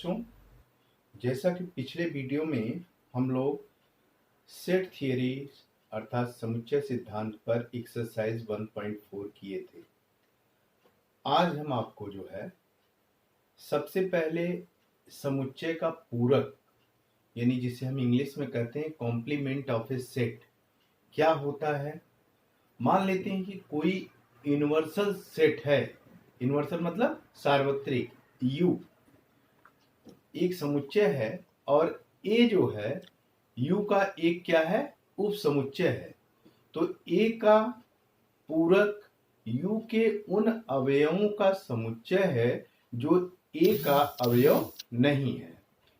बच्चों, जैसा कि पिछले वीडियो में हम लोग सेट थियरी अर्थात समुच्चय सिद्धांत पर एक्सरसाइज 1.4 किए थे। आज हम आपको जो है सबसे पहले समुच्चय का पूरक यानी जिसे हम इंग्लिश में कहते हैं कॉम्प्लीमेंट ऑफ ए सेट क्या होता है। मान लेते हैं कि कोई यूनिवर्सल सेट है। यूनिवर्सल मतलब सार्वत्रिक। यू एक समुच्चय है और ए जो है यू का एक क्या है, उप समुच्चय है। तो ए का पूरक यू के उन अवयवों का समुच्चय है जो ए का अवयव नहीं है।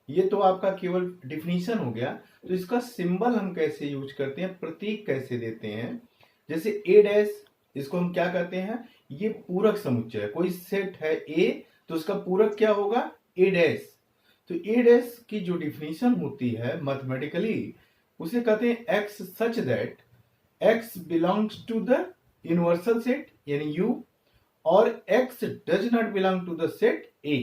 ये तो आपका केवल डिफिनीशन हो गया। तो इसका सिंबल हम कैसे यूज करते हैं, प्रतीक कैसे देते हैं। जैसे ए डैश, इसको हम क्या कहते हैं, ये पूरक समुच्चय है। कोई सेट है ए तो उसका पूरक क्या होगा, ए डैश। तो ए डैश की जो डिफिनीशन होती है मैथमेटिकली, उसे कहते हैं X such that X belongs to the universal set यानी यू और X does not belong to the set A.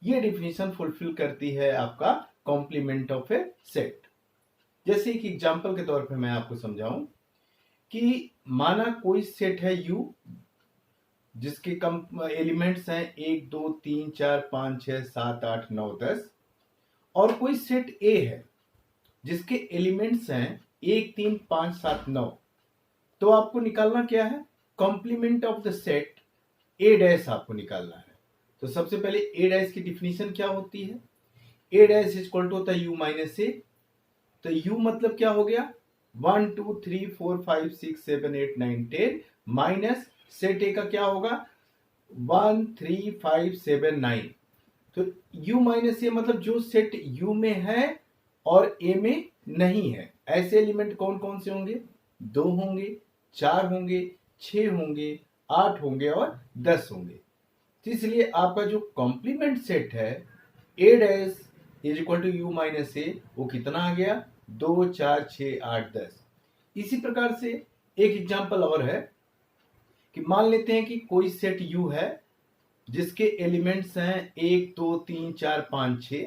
ये डिफिनीशन फुलफिल करती है आपका कॉम्प्लीमेंट ऑफ ए सेट। जैसे एक एग्जांपल के तौर पे मैं आपको समझाऊं कि माना कोई सेट है यू जिसके एलिमेंट्स हैं 1 2 3 4 5 6 7 8 9 10 और कोई सेट ए है जिसके एलिमेंट्स हैं 1 3 5 7 9। तो आपको निकालना क्या है, complement of the set A dash आपको निकालना है। तो सबसे पहले ए डैश की डिफिनीशन क्या होती है, ए डैश इक्वल टू होता है यू माइनस ए। तो यू मतलब क्या हो गया, 1 2 3 4 5 6 7 8 9 10 माइनस सेट ए का क्या होगा 1 3 5 7 9। तो u माइनस ए मतलब जो सेट u में है और a में नहीं है। ऐसे एलिमेंट कौन कौन से होंगे, 2 होंगे, 4 होंगे, 6 होंगे, 8 होंगे और 10 होंगे। तो इसलिए आपका जो कॉम्प्लीमेंट सेट है a dash is equal to U minus A, वो कितना आ गया 2 4 6 8 10। इसी प्रकार से एक एग्जांपल और है कि मान लेते हैं कि कोई सेट यू है जिसके एलिमेंट्स हैं 1 2 3 4 5 6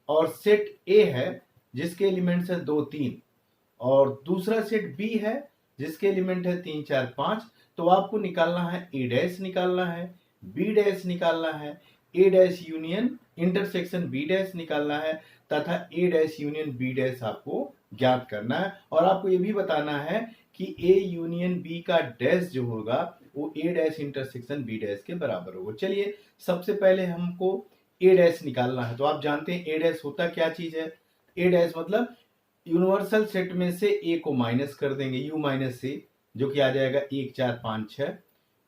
और सेट ए है जिसके एलिमेंट्स हैं 2 3 और दूसरा सेट बी है जिसके एलिमेंट है 3 4 5। तो आपको निकालना है ए डैश निकालना है, बी डैश निकालना है, A dash union intersection B dash निकालना है तथा A dash union B dash आपको ज्ञात करना है। और आपको ये भी बताना है कि ए यूनियन बी का डैश जो होगा वो ए डैश इंटरसेक्शन बी डैश के बराबर होगा। चलिए सबसे पहले हमको ए डैश निकालना है। तो आप जानते हैं ए डैश होता क्या चीज है, ए डैश मतलब यूनिवर्सल सेट में से ए को माइनस कर देंगे यू माइनस ए जो कि आ जाएगा 1 4 5 6।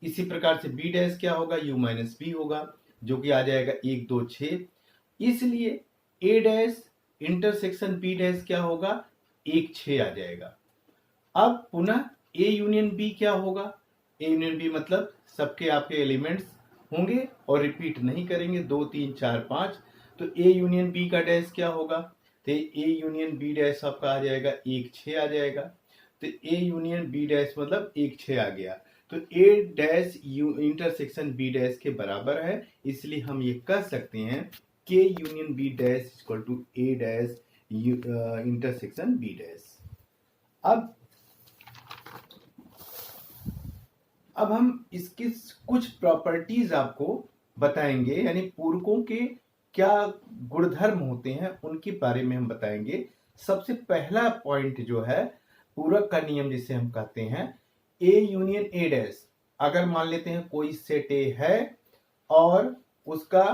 इसी प्रकार से बी डैश क्या होगा, यू माइनस बी होगा जो कि आ जाएगा 1 2 6। इसलिए ए डैश इंटरसेक्शन बी डैश क्या होगा 1 6 आ जाएगा। अब पुनः ए यूनियन बी क्या होगा, ए यूनियन बी मतलब सबके आपके एलिमेंट्स होंगे और रिपीट नहीं करेंगे 2 3 4 5। तो ए यूनियन बी का डैश क्या होगा, तो ए यूनियन बी डैश आपका आ जाएगा 1 6 आ जाएगा। तो ए यूनियन बी डैश मतलब 1 6 आ गया। तो A dash U intersection B dash के बराबर है, इसलिए हम ये कह सकते हैं के union B dash equal to A dash intersection B dash. अब हम इसकी कुछ प्रॉपर्टीज आपको बताएंगे, यानी पूरकों के क्या गुणधर्म होते हैं उनके बारे में हम बताएंगे। सबसे पहला पॉइंट जो है पूरक का नियम जिसे हम कहते हैं ए यूनियन ए डैश। अगर मान लेते हैं कोई सेट ए है और उसका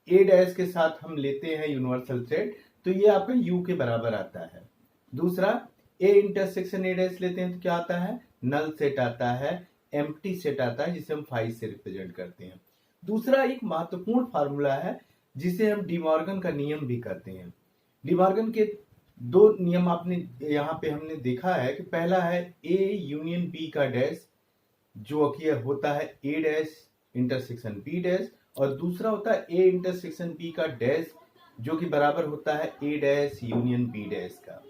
ए डैश के साथ हम लेते हैं यूनिवर्सल सेट, तो ये आपका यू के बराबर आता है। दूसरा ए इंटरसेक्शन ए डैश लेते हैं तो क्या आता है, नल सेट आता है, एम्प्टी सेट आता है जिसे हम 5 से रिप्रेजेंट करते हैं। दूसरा एक महत्वपूर्ण फार्मूला है जिसे हम डिमॉर्गन का नियम भी कहते हैं। डिमॉर्गन के 2 नियम आपने यहाँ पे हमने देखा है कि पहला है ए यूनियन बी का डैश जो कि होता है A dash intersection B dash और दूसरा होता है ए इंटरसेक्शन बी का डैश जो कि बराबर होता है A dash union B dash का।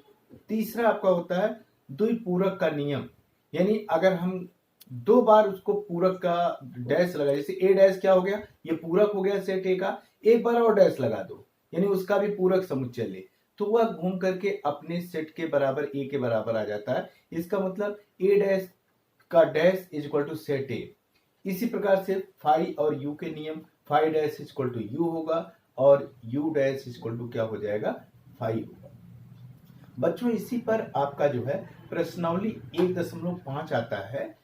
तीसरा आपका होता है द्विपूरक का नियम, यानी अगर हम 2 बार उसको पूरक का डैश लगा, जैसे ए डैश क्या हो गया, ये पूरक हो गया सेट ए का, एक बार और डैश लगा दो, यानी उसका भी पूरक समुच्चय ले, तो वह घूम करके अपने सेट के बराबर ए के बराबर आ जाता है। इसका मतलब ए डैश का dash is equal to set A. इसी प्रकार से फाई और यू के नियम, phi dash is equal to U होगा और U dash is equal to क्या हो जाएगा, फाई होगा। बच्चों इसी पर आपका जो है प्रश्नावली 1.5 आता है,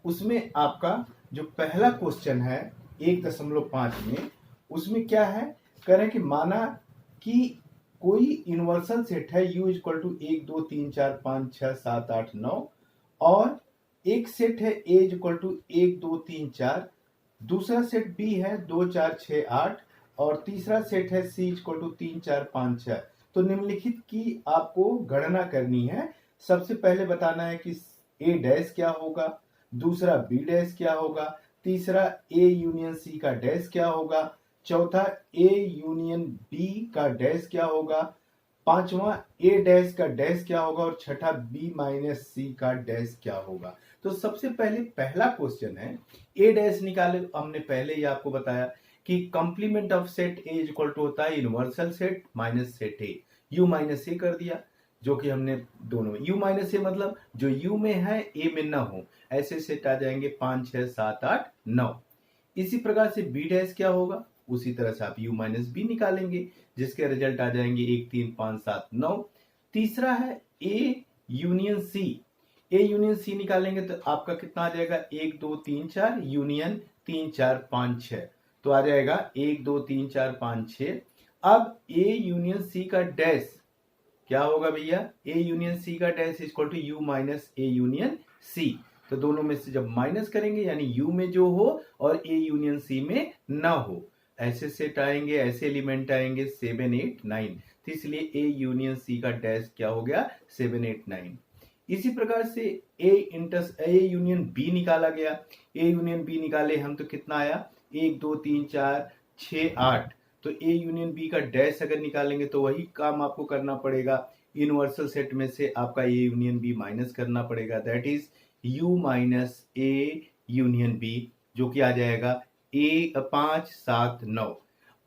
उसमें आपका जो पहला क्वेश्चन है 1.5 में, उसमें क्या है, कह रहे हैं कि माना कि कोई यूनिवर्सल सेट है u इक्वल टू 1 2 3 4 5 6 7 8 9 और एक सेट है a इक्वल टू 1 2 3 4, दूसरा सेट b है 2 4 6 8 और तीसरा सेट है c इक्वल टू 3 4 5 6। तो निम्नलिखित की आपको गणना करनी है। सबसे पहले बताना है कि a डैश क्या होगा, दूसरा b डैश क्या होगा, तीसरा a यूनियन c का डैश क्या होगा, चौथा a यूनियन b का डैश क्या होगा, पांचवा a डैश का डैश क्या होगा और छठा b माइनस c का डैश क्या होगा। तो सबसे पहले पहला क्वेश्चन है a डैश निकाले। हमने पहले ही आपको बताया कि complement of set a equal to होता है universal set minus set a, u minus a कर दिया, जो कि हमने दोनों में u माइनस a मतलब जो u में है a में ना हो, ऐसे सेट आ जाएंगे 5 6 7 8 9। इसी प्रकार से b डैश क्या होगा, उसी तरह से आप u माइनस b निकालेंगे, जिसके रिजल्ट आ जाएंगे 1 3 5 7 9। तीसरा है a union c, a union c निकालेंगे तो आपका कितना आ जाएगा, 1 2 3 4 यूनियन 3 4 5 6, तो आ जाएगा 1 2 3 4 5 6। अब a यूनियन c का डैश क्या होगा भैया, a यूनियन c का dash equal to u minus a union c। तो दोनों में से जब माइनस करेंगे यानी u में जो हो और a यूनियन c में ना हो, ऐसे सेट आएंगे, ऐसे एलिमेंट आएंगे 7 8 9। तो इसलिए a यूनियन c का डैश क्या हो गया, 7 8 9। इसी प्रकार से a यूनियन b निकाला गया। a यूनियन b निकाले हम तो कितना आया, 1 2 3 4 6 8। तो a यूनियन b का डैश अगर निकालेंगे तो वही काम आपको करना पड़ेगा, यूनिवर्सल सेट में से आपका a यूनियन b माइनस करना पड़ेगा, that is u minus a union b, जो कि आ जाएगा a 5 7 9।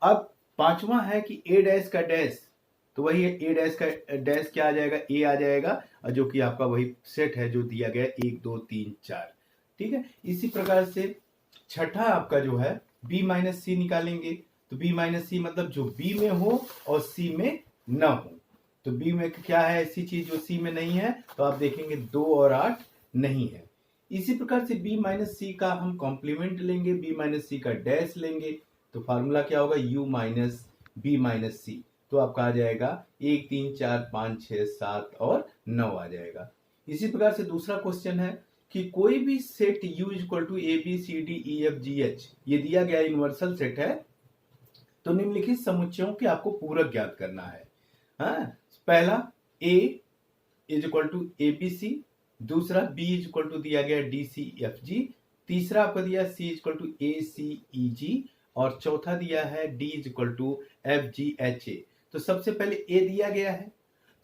अब पांचवा है कि a डैश का डैश, तो वही a डैश का डैश क्या आ जाएगा, a आ जाएगा, जो कि आपका वही सेट है जो दिया गया 1 2 3 4। ठीक है, इसी प्रकार से छठा आपका जो है b माइनस सी निकालेंगे। तो b माइनस सी मतलब जो b में हो और c में न हो। तो b में क्या है, ऐसी चीज जो c में नहीं है, तो आप देखेंगे 2 और 8 नहीं है। इसी प्रकार से b माइनस सी का हम कॉम्प्लीमेंट लेंगे, b माइनस सी का डैश लेंगे, तो फार्मूला क्या होगा, u माइनस b माइनस सी। तो आपका आ जाएगा 1 3 4 5 6 7 और 9 आ जाएगा। इसी प्रकार से दूसरा क्वेश्चन है कि कोई भी set u equal to A B C D E F G H ये दिया गया यूनिवर्सल सेट है, तो निम्नलिखित समुच्चयों के आपको पूरक ज्ञात करना है। हाँ, पहला a is equal to A B C, दूसरा b इज इक्वल टू दिया गया डी सी एफ जी, तीसरा आपको दिया c is equal to A C E G और चौथा दिया है d is equal to F G H A. तो सबसे पहले a दिया गया है,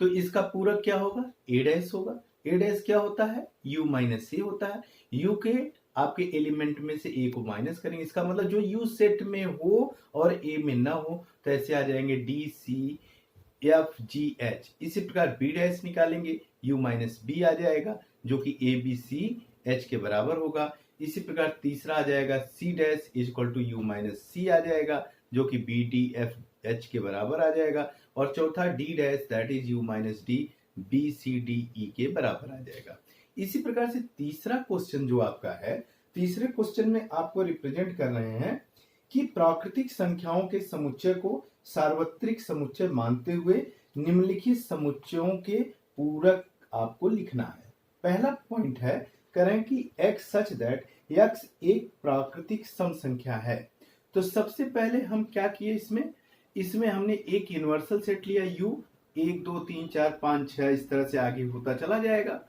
तो इसका पूरक क्या होगा, a डैश होगा। a डैश क्या होता है, u माइनस c होता है। u के आपके एलिमेंट में से a को माइनस करेंगे, इसका मतलब जो u सेट में हो और a में ना हो, तो ऐसे आ जाएंगे d c F G H. इसी प्रकार b डैश निकालेंगे, u माइनस b आ जाएगा, जो कि a b c h के बराबर होगा। इसी प्रकार तीसरा आ जाएगा c dash is equal to u minus c आ जाएगा, जो कि b d f h के बराबर आ जाएगा। और चौथा d dash that is u minus d b c d e के बराबर आ जाएगा। इसी प्रकार से तीसरा क्वेश्चन जो आपका है, तीसरे क्वेश्चन में आपको रिप्रेजेंट कर रहे हैं कि प्राकृतिक संख्याओं के समुच्चय को सार्वत्रिक समुच्चय मानते हुए निम्नलिखित समुच्चयों के पूरक आपको लिखना है। पहला पॉइंट है, करें कि x सच दैट x एक प्राकृतिक सम संख्या है। तो सबसे पहले हम क्या किए, इसमें हमने एक यूनिवर्सल सेट लिया u, 1 2 3 4 5 6 इस तरह से आगे होता चला जाएगा।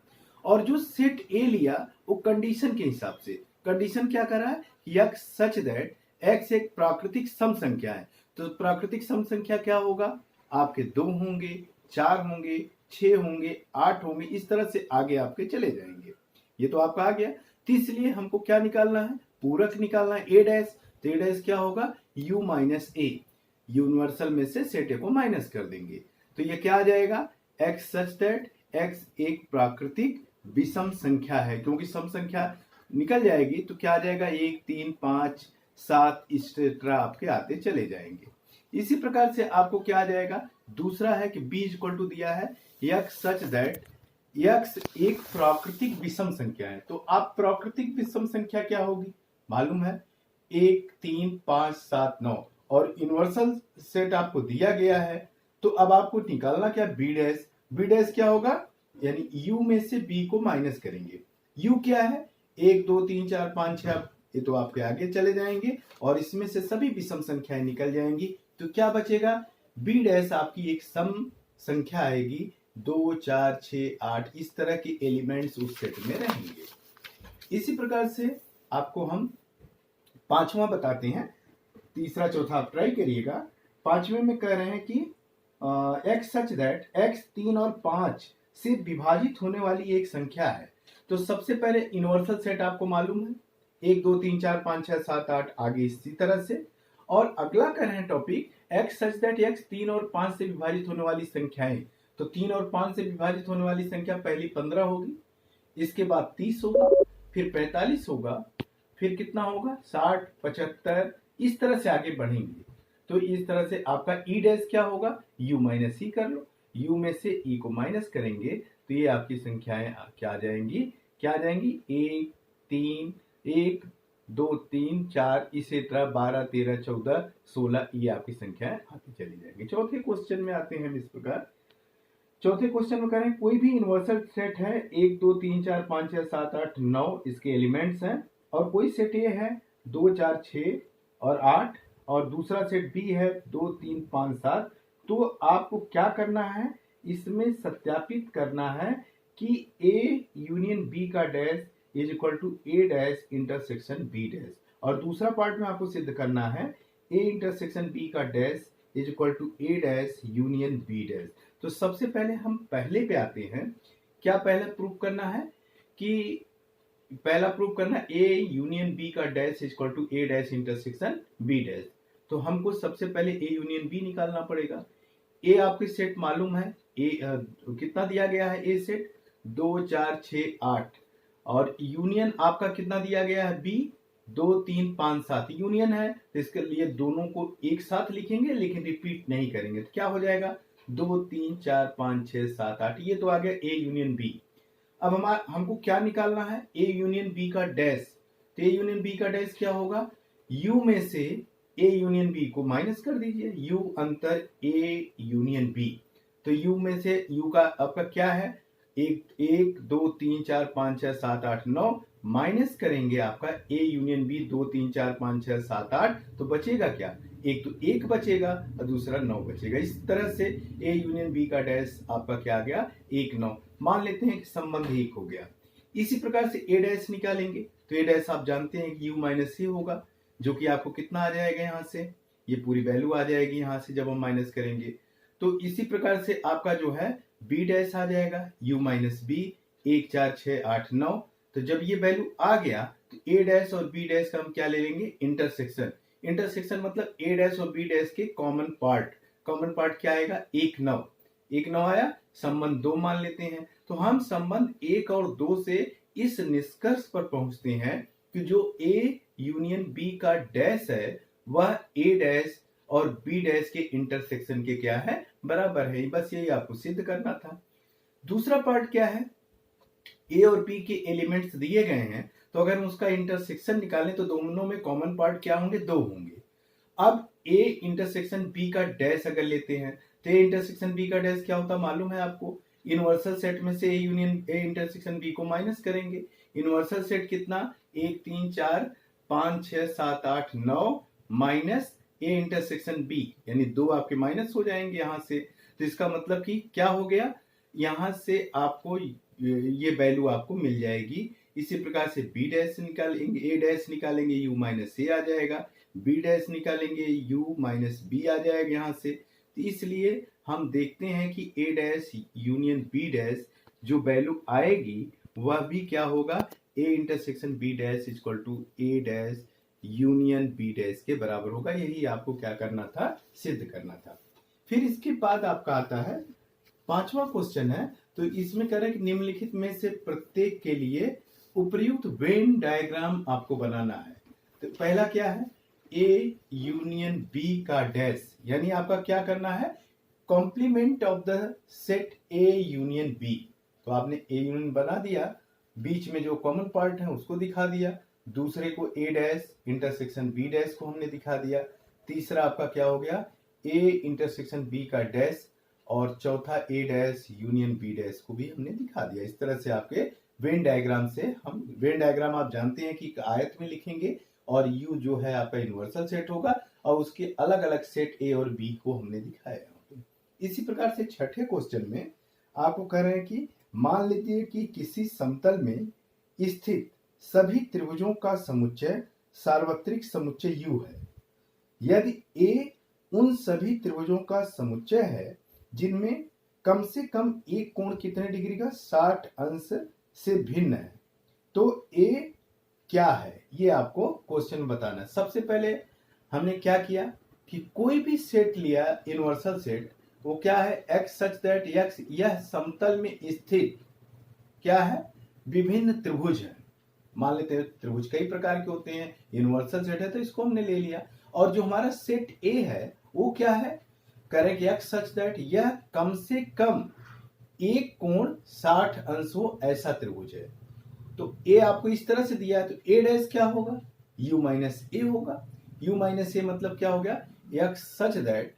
और जो सेट a लिया वो कंडीशन के हिसाब से, कंडीशन क्या कर रहा है, x सच दैट x एक प्राकृतिक सम संख्या है। तो प्राकृतिक सम संख्या क्या होगा, आपके 2 होंगे, 4 होंगे, 6 होंगे, 8 होंगे, इस तरह से आगे आपके चले जाएंगे। ये तो आपका आ गया। तो इसलिए हमको क्या निकालना है, पूरक निकालना है, a डैश। तो a डैश क्या होगा, u माइनस a। यूनिवर्सल में से सेट ए को माइनस कर देंगे तो ये क्या आ जाएगा, x सच दैट x एक प्राकृतिक विषम संख्या है, क्योंकि सम संख्या निकल जाएगी तो क्या आ जाएगा 1 3 5 7 इस तरह आपके आते चले जाएंगे। इसी प्रकार से आपको क्या आ जाएगा, दूसरा है कि b इक्वल टू दिया है x सच दैट x एक प्राकृतिक विषम संख्या है। तो आप प्राकृतिक विषम संख्या क्या होगी मालूम है, 1 3 5 7 9 और यूनिवर्सल सेट आपको दिया गया है। तो अब आपको निकालना क्या, बी डैश क्या होगा, यानी u में से b को माइनस करेंगे। u क्या है 1 2 3 4 5 6, ये तो आपके आगे चले जाएंगे और इसमें से सभी विषम संख्याएं निकल जाएंगी। तो क्या बचेगा, b डैश आपकी एक सम संख्या आएगी, 2 4 6 8 इस तरह के एलिमेंट्स उस सेट में रहेंगे। इसी प्रकार से आपको हम पांचवा बताते हैं, तीसरा चौथा आप ट्राई करिएगा। पांचवे में कह रहे हैं कि x सच दैट x 3 और 5 से विभाजित होने वाली एक संख्या है। तो सबसे पहले यूनिवर्सल सेट आपको मालूम है 1 2 3 4 5 6 7 8 आगे इसी तरह से। और अगला कह रहे हैं topic x such that x 3 और 5 से विभाजित होने वाली संख्याएं। तो 3 और 5 से विभाजित होने वाली संख्या पहली 15 होगी, इसके बाद 30 होगा, फिर 45 होगा, फिर कितना होगा 60 75 इस तरह से आगे बढ़ेंगे। तो इस तरह से आपका ई डैश क्या होगा, u माइनस ई कर लो, u में से e को माइनस करेंगे तो ये आपकी संख्याएं क्या आ जाएंगी, 1 3 1 2 3 4 इसी तरह 12 13 14 16 ये आपकी संख्याएं आती चली जाएंगी। चौथे क्वेश्चन में आते हैं हम इस प्रकार। चौथे क्वेश्चन में करें कोई भी यूनिवर्सल सेट है 1 2 3 4 5 6 7 8 9 इसके एलिमेंट्स हैं, और कोई सेट ए है 2 4 6 और 8 और दूसरा सेट बी है 2 3 5 7। तो आपको क्या करना है, इसमें सत्यापित करना है कि ए यूनियन बी का dash is equal to A dash intersection B dash, और दूसरा पार्ट में आपको सिद्ध करना है ए इंटरसेक्शन बी का dash is equal to A dash union B dash. तो सबसे पहले हम पहले पे आते हैं, क्या पहले प्रूव करना है कि पहला प्रूव करना ए यूनियन बी का dash is equal to A dash intersection B dash. तो हमको सबसे पहले ए यूनियन बी निकालना पड़ेगा। ए आपके सेट मालूम है, ए कितना दिया गया है, ए सेट 2 4 6 8 और यूनियन आपका कितना दिया गया है, बी 2 3 5 7 यूनियन है। तो इसके लिए दोनों को एक साथ लिखेंगे लेकिन रिपीट नहीं करेंगे। तो क्या हो जाएगा 2 3 4 5 6 7 8, ये तो आ गया ए यूनियन बी। अब हमको क्या निकालना है, ए यूनियन बी का डैश। तो ए यूनियन बी का डैश क्या होगा, यू में से ए यूनियन बी को माइनस कर दीजिए, यू अंतर ए यूनियन बी। तो यू में से यू का आपका क्या है 1 2 3 4 5 6 7 8 9 माइनस करेंगे आपका ए यूनियन बी 2 3 4 5 6 7 8। तो बचेगा क्या, एक तो 1 बचेगा और दूसरा 9 बचेगा। इस तरह से ए यूनियन बी का डैश आपका क्या आ गया 1 9। मान लेते हैं कि संबंध 1 हो गया। इसी प्रकार से ए डैश निकालेंगे तो ए डैश आप जानते हैं कि u माइनस ए होगा, जो कि आपको कितना आ जाएगा, यहाँ से ये पूरी वैल्यू आ जाएगी यहाँ से जब हम माइनस करेंगे। तो इसी प्रकार से आपका जो है बी डैश आ जाएगा u माइनस बी 1 4 6 8 9। तो जब ये वैल्यू आ गया तो ए डैश और बी डैश का हम क्या ले लेंगे, इंटरसेक्शन। इंटरसेक्शन मतलब ए डैश और बी डैश के कॉमन पार्ट। कॉमन पार्ट क्या आएगा 1 9, 1 9 आया, संबंध 2 मान लेते हैं। तो हम संबंध 1 और 2 से इस निष्कर्ष पर पहुंचते हैं कि जो ए यूनियन बी का डैश है वह ए डैश और बी डैश के इंटरसेक्शन के क्या है, बराबर है। बस यही आपको सिद्ध करना था। दूसरा पार्ट क्या है, ए और बी के एलिमेंट्स दिए गए हैं, तो अगर उसका इंटरसेक्शन निकालें तो दोनों में कॉमन पार्ट क्या होंगे, 2 होंगे। अब ए इंटरसेक्शन बी का डैश अगर लेते हैं तो ए इंटरसेक्शन बी का डैश क्या होता मालूम है आपको, यूनिवर्सल सेट में से A union A intersection B को माइनस करेंगे। यूनिवर्सल सेट कितना 1 3 4 5 6 7 8 9 माइनस ए इंटरसेक्शन बी, यानी 2 आपके माइनस हो जाएंगे यहाँ से। तो इसका मतलब कि क्या हो गया, यहाँ से आपको ये वैल्यू आपको मिल जाएगी। इसी प्रकार से बी डैश निकालेंगे, ए डैश निकालेंगे यू माइनस ए आ जाएगा, बी डैश निकालेंगे यू माइनस बी आ जाएगा यहाँ से। तो इसलिए हम देखते हैं कि A dash union B dash जो वैल्यू आएगी वह भी क्या होगा, A intersection B dash equal to A dash union B dash के बराबर होगा। यही आपको क्या करना था, सिद्ध करना था। फिर इसके बाद आपका आता है 5वां क्वेश्चन है। तो इसमें कह रहे हैं कि निम्नलिखित में से प्रत्येक के लिए उपर्युक्त वेन डायग्राम आपको बनाना है। तो पहला क्या है, ए यूनियन बी का डैश, यानी आपका क्या करना है, complement of the set A union B. तो आपने ए यूनियन बना दिया, बीच में जो कॉमन पार्ट है उसको दिखा दिया, दूसरे को ए डैश इंटरसेक्शन बी डैश को हमने दिखा दिया, तीसरा आपका क्या हो गया, ए इंटरसेक्शन बी का डैश, और चौथा ए डैश यूनियन बी डैश को भी हमने दिखा दिया। इस तरह से आपके वेन डायग्राम से हम, वेन डायग्राम आप जानते हैं कि आयत में लिखेंगे और यू जो है आपका यूनिवर्सल सेट होगा और उसके अलग अलग सेट ए और बी को हमने दिखाया। इसी प्रकार से छठे क्वेश्चन में आपको कह रहे हैं कि मान लीजिए कि किसी समतल में स्थित सभी त्रिभुजों का समुच्चय सार्वत्रिक समुच्चय यू है। यदि ए उन सभी त्रिभुजों का समुच्चय है जिनमें कम से कम एक कोण कितने डिग्री का, 60 अंश से भिन्न है, तो ए क्या है, ये आपको क्वेश्चन बताना है। सबसे पहले हमने क्या किया कि कोई भी सेट लिया, यूनिवर्सल सेट, वो क्या है, x सच दैट x, यह समतल में स्थित क्या है, विभिन्न त्रिभुज है। मान लेते हैं त्रिभुज कई प्रकार के होते हैं, यूनिवर्सल सेट है तो इसको हमने ले लिया। और जो हमारा सेट ए है वो क्या है, करें कि x सच दैट यह कम से कम एक कोण 60 अंश हो ऐसा त्रिभुज है। तो ए आपको इस तरह से दिया है, तो ए डैश क्या होगा, u माइनस ए होगा। u माइनस ए मतलब क्या हो गया, x सच दैट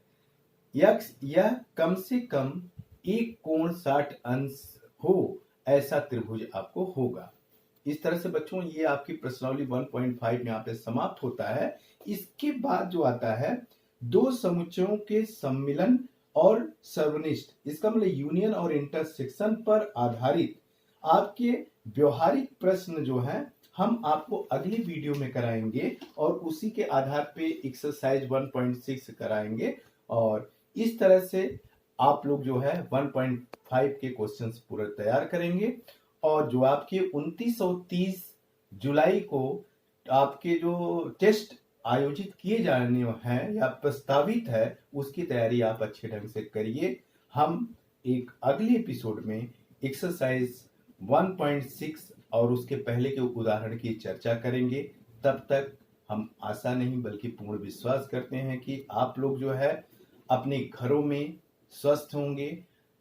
x यह कम से कम एक कोण 60 अंश हो ऐसा त्रिभुज आपको होगा। इस तरह से बच्चों ये आपकी प्रश्नावली 1.5 यहाँ पे समाप्त होता है। इसके बाद जो आता है दो समुच्चयों के सम्मिलन और सर्वनिष्ठ, इसका मतलब यूनियन और इंटरसेक्शन पर आधारित आपके व्यवहारिक प्रश्न जो है हम आपको अगली वीडियो में कराएंगे और उसी के आधार पे एक्सरसाइज 1.6 कराएंगे। और इस तरह से आप लोग जो है 1.5 के क्वेश्चंस पूरा तैयार करेंगे। और जो आपके 29 और 30 जुलाई को आपके जो टेस्ट आयोजित किए जाने हैं या प्रस्तावित है, उसकी तैयारी आप अच्छे ढंग से करिए। हम एक अगले एपिसोड में एक्सरसाइज 1.6 और उसके पहले के उदाहरण की चर्चा करेंगे। तब तक हम आशा नहीं बल्कि पूर्ण विश्वास करते हैं कि आप लोग जो है अपने घरों में स्वस्थ होंगे।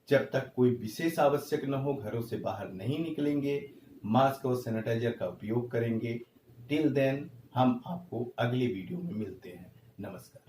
जब तक कोई विशेष आवश्यक न हो घरों से बाहर नहीं निकलेंगे, मास्क और सैनिटाइजर का उपयोग करेंगे। टिल देन हम आपको अगली वीडियो में मिलते हैं। नमस्कार।